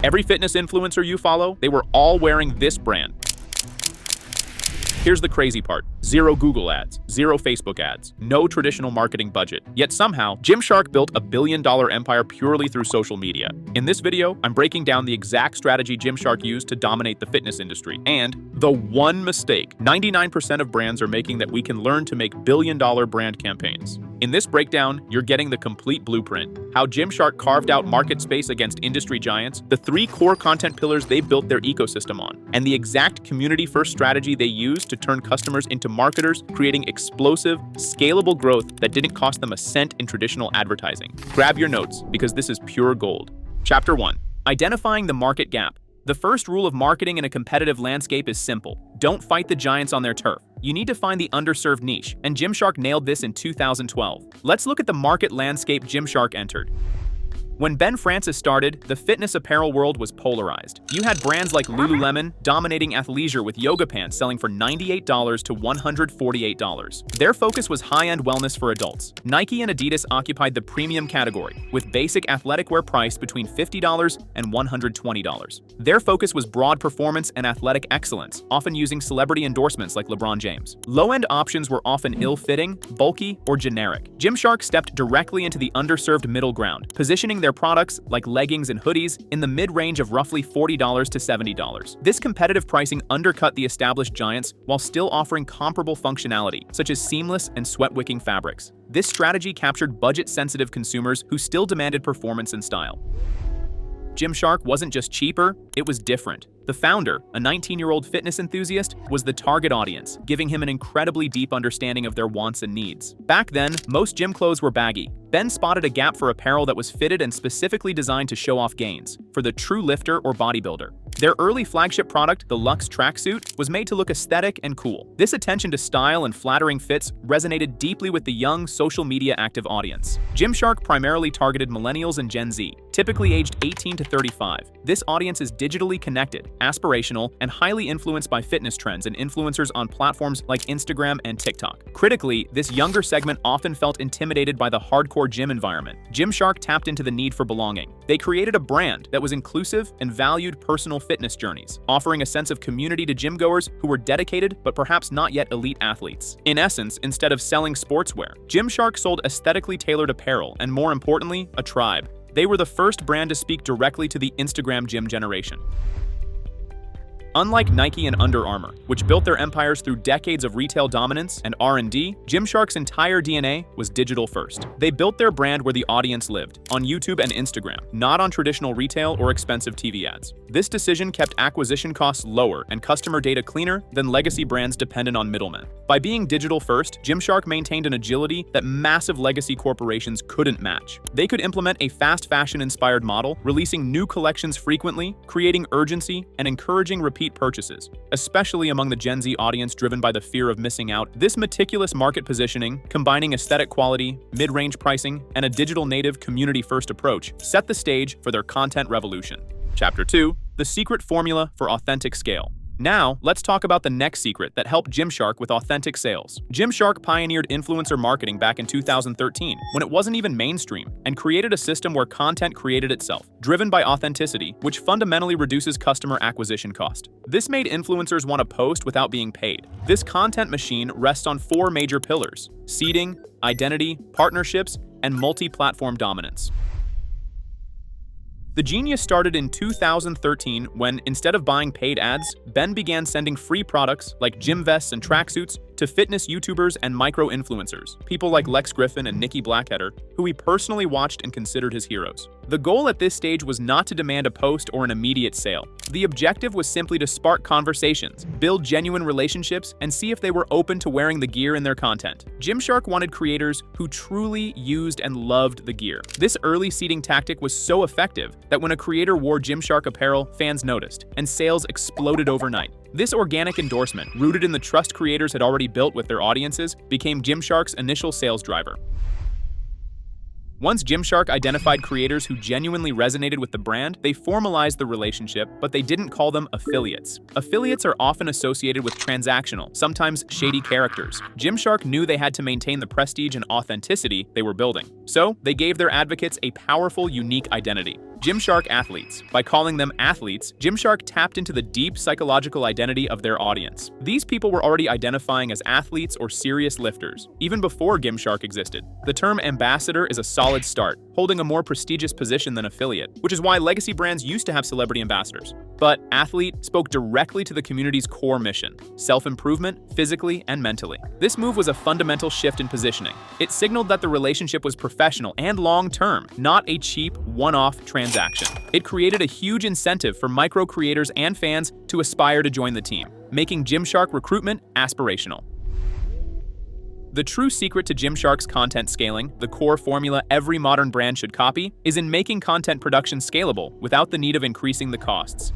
Every fitness influencer you follow, they were all wearing this brand. Here's the crazy part. Zero Google ads, zero Facebook ads, no traditional marketing budget. Yet somehow, Gymshark built a billion-dollar empire purely through social media. In this video, I'm breaking down the exact strategy Gymshark used to dominate the fitness industry, and the one mistake 99% of brands are making that we can learn to make billion-dollar brand campaigns. In this breakdown, you're getting the complete blueprint, how Gymshark carved out market space against industry giants, the 3 core content pillars they built their ecosystem on, and the exact community-first strategy they used to turn customers into marketers, creating explosive, scalable growth that didn't cost them a cent in traditional advertising. Grab your notes, because this is pure gold. Chapter 1. Identifying the market gap. The first rule of marketing in a competitive landscape is simple. Don't fight the giants on their turf. You need to find the underserved niche, and Gymshark nailed this in 2012. Let's look at the market landscape Gymshark entered. When Ben Francis started, the fitness apparel world was polarized. You had brands like Lululemon dominating athleisure with yoga pants selling for $98 to $148. Their focus was high-end wellness for adults. Nike and Adidas occupied the premium category, with basic athletic wear priced between $50 and $120. Their focus was broad performance and athletic excellence, often using celebrity endorsements like LeBron James. Low-end options were often ill-fitting, bulky, or generic. Gymshark stepped directly into the underserved middle ground, positioning their products, like leggings and hoodies, in the mid-range of roughly $40 to $70. This competitive pricing undercut the established giants while still offering comparable functionality, such as seamless and sweat-wicking fabrics. This strategy captured budget-sensitive consumers who still demanded performance and style. Gymshark wasn't just cheaper, it was different. The founder, a 19-year-old fitness enthusiast, was the target audience, giving him an incredibly deep understanding of their wants and needs. Back then, most gym clothes were baggy. Ben spotted a gap for apparel that was fitted and specifically designed to show off gains, for the true lifter or bodybuilder. Their early flagship product, the Luxe tracksuit, was made to look aesthetic and cool. This attention to style and flattering fits resonated deeply with the young, social media active audience. Gymshark primarily targeted millennials and Gen Z, typically aged 18 to 35. This audience is digitally connected, aspirational, and highly influenced by fitness trends and influencers on platforms like Instagram and TikTok. Critically, this younger segment often felt intimidated by the hardcore gym environment. Gymshark tapped into the need for belonging. They created a brand that was inclusive and valued personal fitness journeys, offering a sense of community to gymgoers who were dedicated but perhaps not yet elite athletes. In essence, instead of selling sportswear, Gymshark sold aesthetically tailored apparel and, more importantly, a tribe. They were the first brand to speak directly to the Instagram gym generation. Unlike Nike and Under Armour, which built their empires through decades of retail dominance and R&D, Gymshark's entire DNA was digital first. They built their brand where the audience lived, on YouTube and Instagram, not on traditional retail or expensive TV ads. This decision kept acquisition costs lower and customer data cleaner than legacy brands dependent on middlemen. By being digital first, Gymshark maintained an agility that massive legacy corporations couldn't match. They could implement a fast fashion-inspired model, releasing new collections frequently, creating urgency, and encouraging repeat purchases, especially among the Gen Z audience driven by the fear of missing out. This meticulous market positioning, combining aesthetic quality, mid-range pricing, and a digital native community-first approach, set the stage for their content revolution. Chapter 2. The secret formula for authentic scale. Now, let's talk about the next secret that helped Gymshark with authentic sales. Gymshark pioneered influencer marketing back in 2013, when it wasn't even mainstream, and created a system where content created itself, driven by authenticity, which fundamentally reduces customer acquisition cost. This made influencers want to post without being paid. This content machine rests on 4 major pillars: seeding, identity, partnerships, and multi-platform dominance. The genius started in 2013 when, instead of buying paid ads, Ben began sending free products like gym vests and tracksuits to fitness YouTubers and micro-influencers, people like Lex Griffin and Nikki Blackheader, who he personally watched and considered his heroes. The goal at this stage was not to demand a post or an immediate sale. The objective was simply to spark conversations, build genuine relationships, and see if they were open to wearing the gear in their content. Gymshark wanted creators who truly used and loved the gear. This early seeding tactic was so effective that when a creator wore Gymshark apparel, fans noticed, and sales exploded overnight. This organic endorsement, rooted in the trust creators had already built with their audiences, became Gymshark's initial sales driver. Once Gymshark identified creators who genuinely resonated with the brand, they formalized the relationship, but they didn't call them affiliates. Affiliates are often associated with transactional, sometimes shady characters. Gymshark knew they had to maintain the prestige and authenticity they were building. So, they gave their advocates a powerful, unique identity. Gymshark athletes. By calling them athletes, Gymshark tapped into the deep psychological identity of their audience. These people were already identifying as athletes or serious lifters, even before Gymshark existed. The term ambassador is a solid start, holding a more prestigious position than affiliate, which is why legacy brands used to have celebrity ambassadors. But athlete spoke directly to the community's core mission: self-improvement, physically and mentally. This move was a fundamental shift in positioning. It signaled that the relationship was professional and long-term, not a cheap, one-off transaction. It created a huge incentive for micro-creators and fans to aspire to join the team, making Gymshark recruitment aspirational. The true secret to Gymshark's content scaling, the core formula every modern brand should copy, is in making content production scalable without the need of increasing the costs.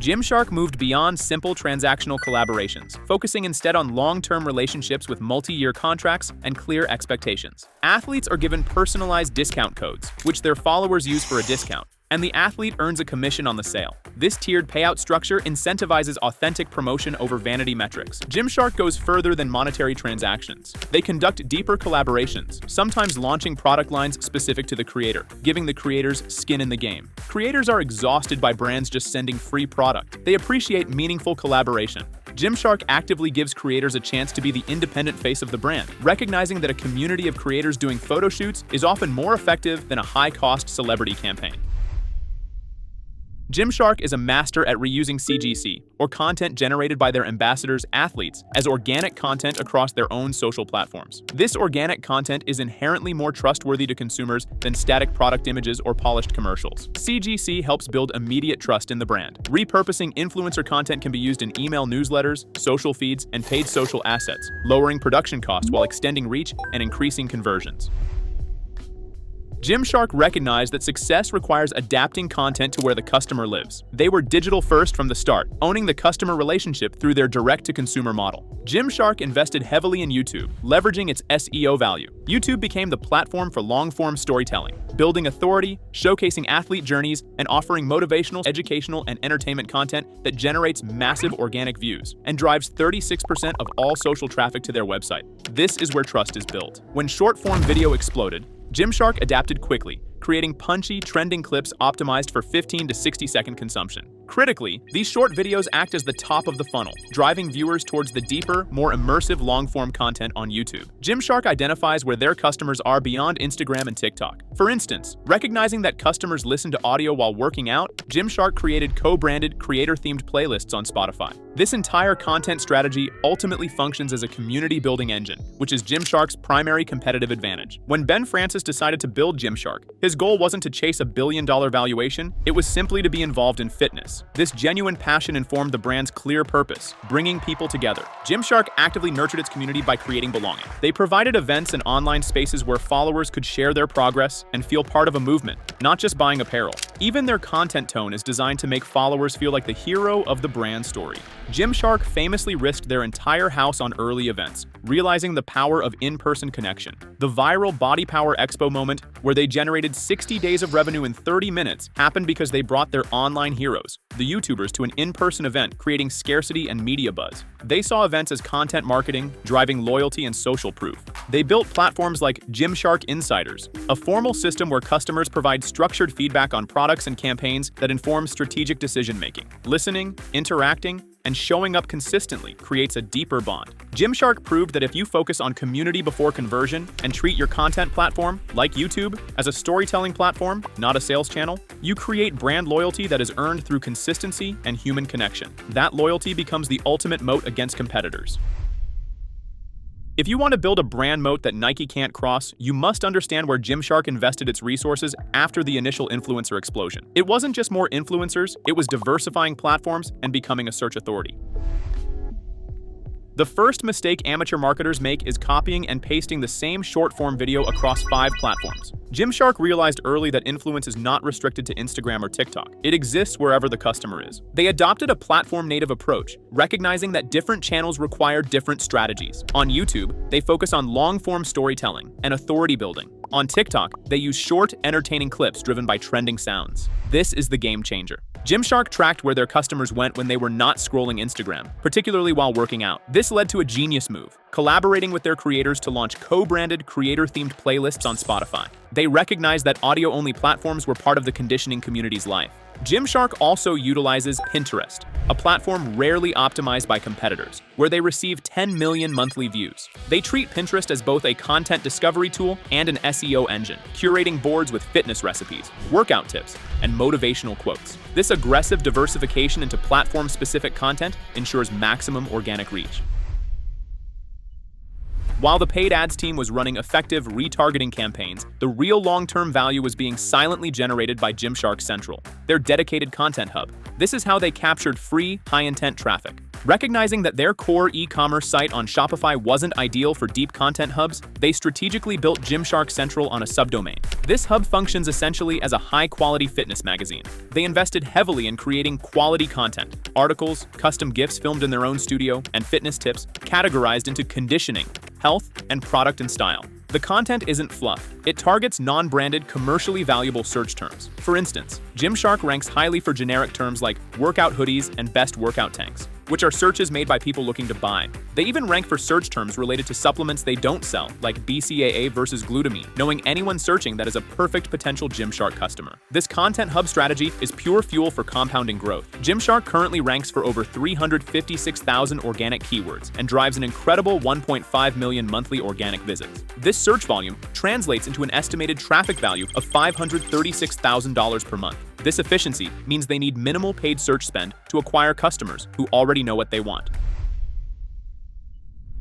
Gymshark moved beyond simple transactional collaborations, focusing instead on long-term relationships with multi-year contracts and clear expectations. Athletes are given personalized discount codes, which their followers use for a discount, and the athlete earns a commission on the sale. This tiered payout structure incentivizes authentic promotion over vanity metrics. Gymshark goes further than monetary transactions. They conduct deeper collaborations, sometimes launching product lines specific to the creator, giving the creators skin in the game. Creators are exhausted by brands just sending free product. They appreciate meaningful collaboration. Gymshark actively gives creators a chance to be the independent face of the brand, recognizing that a community of creators doing photo shoots is often more effective than a high-cost celebrity campaign. Gymshark is a master at reusing CGC, or content generated by their ambassadors' athletes, as organic content across their own social platforms. This organic content is inherently more trustworthy to consumers than static product images or polished commercials. CGC helps build immediate trust in the brand. Repurposing influencer content can be used in email newsletters, social feeds, and paid social assets, lowering production costs while extending reach and increasing conversions. Gymshark recognized that success requires adapting content to where the customer lives. They were digital first from the start, owning the customer relationship through their direct-to-consumer model. Gymshark invested heavily in YouTube, leveraging its SEO value. YouTube became the platform for long-form storytelling, building authority, showcasing athlete journeys, and offering motivational, educational, and entertainment content that generates massive organic views and drives 36% of all social traffic to their website. This is where trust is built. When short-form video exploded, Gymshark adapted quickly, creating punchy, trending clips optimized for 15 to 60-second consumption. Critically, these short videos act as the top of the funnel, driving viewers towards the deeper, more immersive long-form content on YouTube. Gymshark identifies where their customers are beyond Instagram and TikTok. For instance, recognizing that customers listen to audio while working out, Gymshark created co-branded, creator-themed playlists on Spotify. This entire content strategy ultimately functions as a community-building engine, which is Gymshark's primary competitive advantage. When Ben Francis decided to build Gymshark, his goal wasn't to chase a billion-dollar valuation, it was simply to be involved in fitness. This genuine passion informed the brand's clear purpose, bringing people together. Gymshark actively nurtured its community by creating belonging. They provided events and online spaces where followers could share their progress and feel part of a movement, not just buying apparel. Even their content tone is designed to make followers feel like the hero of the brand story. Gymshark famously risked their entire house on early events, realizing the power of in-person connection. The viral Body Power Expo moment, where they generated 60 days of revenue in 30 minutes, happened because they brought their online heroes, the YouTubers, to an in-person event, creating scarcity and media buzz. They saw events as content marketing, driving loyalty and social proof. They built platforms like Gymshark Insiders, a formal system where customers provide structured feedback on products and campaigns that inform strategic decision-making. Listening, interacting, and showing up consistently creates a deeper bond. Gymshark proved that if you focus on community before conversion and treat your content platform, like YouTube, as a storytelling platform, not a sales channel, you create brand loyalty that is earned through consistency and human connection. That loyalty becomes the ultimate moat against competitors. If you want to build a brand moat that Nike can't cross, you must understand where Gymshark invested its resources after the initial influencer explosion. It wasn't just more influencers, it was diversifying platforms and becoming a search authority. The first mistake amateur marketers make is copying and pasting the same short-form video across 5 platforms. Gymshark realized early that influence is not restricted to Instagram or TikTok. It exists wherever the customer is. They adopted a platform-native approach, recognizing that different channels require different strategies. On YouTube, they focus on long-form storytelling and authority building, On TikTok, they use short, entertaining clips driven by trending sounds. This is the game changer. Gymshark tracked where their customers went when they were not scrolling Instagram, particularly while working out. This led to a genius move, collaborating with their creators to launch co-branded, creator-themed playlists on Spotify. They recognized that audio-only platforms were part of the conditioning community's life. Gymshark also utilizes Pinterest, a platform rarely optimized by competitors, where they receive 10 million monthly views. They treat Pinterest as both a content discovery tool and an SEO engine, curating boards with fitness recipes, workout tips, and motivational quotes. This aggressive diversification into platform-specific content ensures maximum organic reach. While the paid ads team was running effective retargeting campaigns, the real long-term value was being silently generated by Gymshark Central, their dedicated content hub. This is how they captured free, high-intent traffic. Recognizing that their core e-commerce site on Shopify wasn't ideal for deep content hubs, they strategically built Gymshark Central on a subdomain. This hub functions essentially as a high-quality fitness magazine. They invested heavily in creating quality content, articles, custom GIFs filmed in their own studio, and fitness tips categorized into conditioning, health, and product and style. The content isn't fluff. It targets non-branded, commercially valuable search terms. For instance, Gymshark ranks highly for generic terms like workout hoodies and best workout tanks, which are searches made by people looking to buy. They even rank for search terms related to supplements they don't sell, like BCAA versus glutamine, knowing anyone searching that is a perfect potential Gymshark customer. This content hub strategy is pure fuel for compounding growth. Gymshark currently ranks for over 356,000 organic keywords and drives an incredible 1.5 million monthly organic visits. This search volume translates into an estimated traffic value of $536,000 per month. This efficiency means they need minimal paid search spend to acquire customers who already know what they want.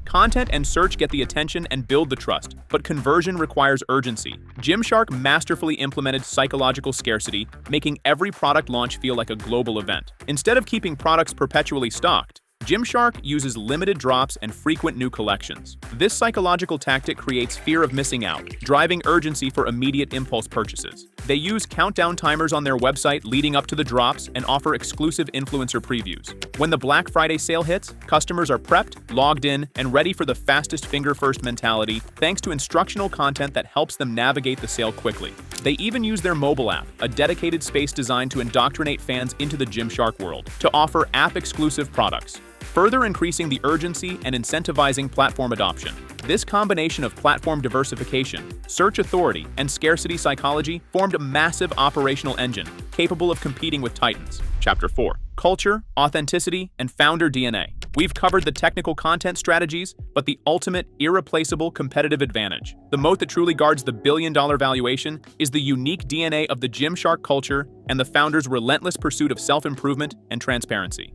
Content and search get the attention and build the trust, but conversion requires urgency. Gymshark masterfully implemented psychological scarcity, making every product launch feel like a global event. Instead of keeping products perpetually stocked, Gymshark uses limited drops and frequent new collections. This psychological tactic creates fear of missing out, driving urgency for immediate impulse purchases. They use countdown timers on their website leading up to the drops and offer exclusive influencer previews. When the Black Friday sale hits, customers are prepped, logged in, and ready for the fastest finger-first mentality thanks to instructional content that helps them navigate the sale quickly. They even use their mobile app, a dedicated space designed to indoctrinate fans into the Gymshark world, to offer app-exclusive products, further increasing the urgency and incentivizing platform adoption. This combination of platform diversification, search authority, and scarcity psychology formed a massive operational engine capable of competing with titans. Chapter 4. Culture, Authenticity, and Founder DNA. We've covered the technical content strategies, but the ultimate, irreplaceable competitive advantage, the moat that truly guards the billion-dollar valuation, is the unique DNA of the Gymshark culture and the founder's relentless pursuit of self-improvement and transparency.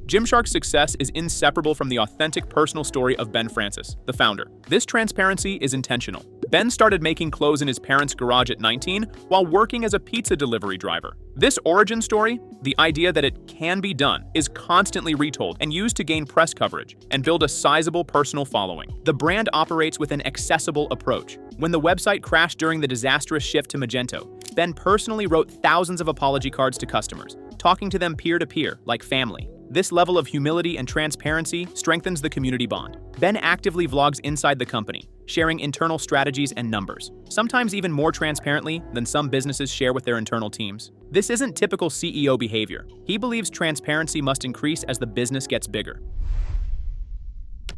Gymshark's success is inseparable from the authentic personal story of Ben Francis, the founder. This transparency is intentional. Ben started making clothes in his parents' garage at 19 while working as a pizza delivery driver. This origin story, the idea that it can be done, is constantly retold and used to gain press coverage and build a sizable personal following. The brand operates with an accessible approach. When the website crashed during the disastrous shift to Magento, Ben personally wrote thousands of apology cards to customers, talking to them peer-to-peer, like family. This level of humility and transparency strengthens the community bond. Ben actively vlogs inside the company, sharing internal strategies and numbers, sometimes even more transparently than some businesses share with their internal teams. This isn't typical CEO behavior. He believes transparency must increase as the business gets bigger.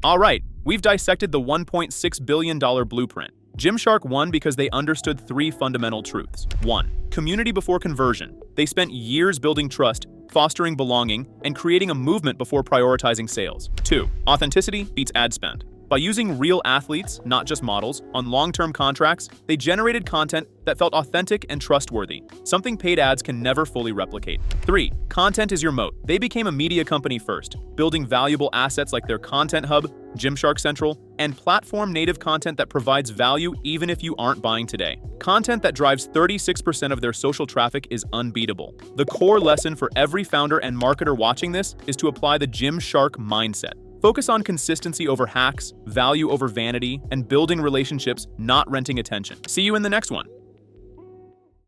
All right, we've dissected the $1.6 billion blueprint. Gymshark won because they understood three fundamental truths. 1. Community before conversion. They spent years building trust, fostering belonging, and creating a movement before prioritizing sales. 2. Authenticity beats ad spend. By using real athletes, not just models, on long-term contracts, they generated content that felt authentic and trustworthy, something paid ads can never fully replicate. 3. Content is your moat. They became a media company first, building valuable assets like their content hub, Gymshark Central, and platform-native content that provides value even if you aren't buying today. Content that drives 36% of their social traffic is unbeatable. The core lesson for every founder and marketer watching this is to apply the Gymshark mindset. Focus on consistency over hacks, value over vanity, and building relationships, not renting attention. See you in the next one.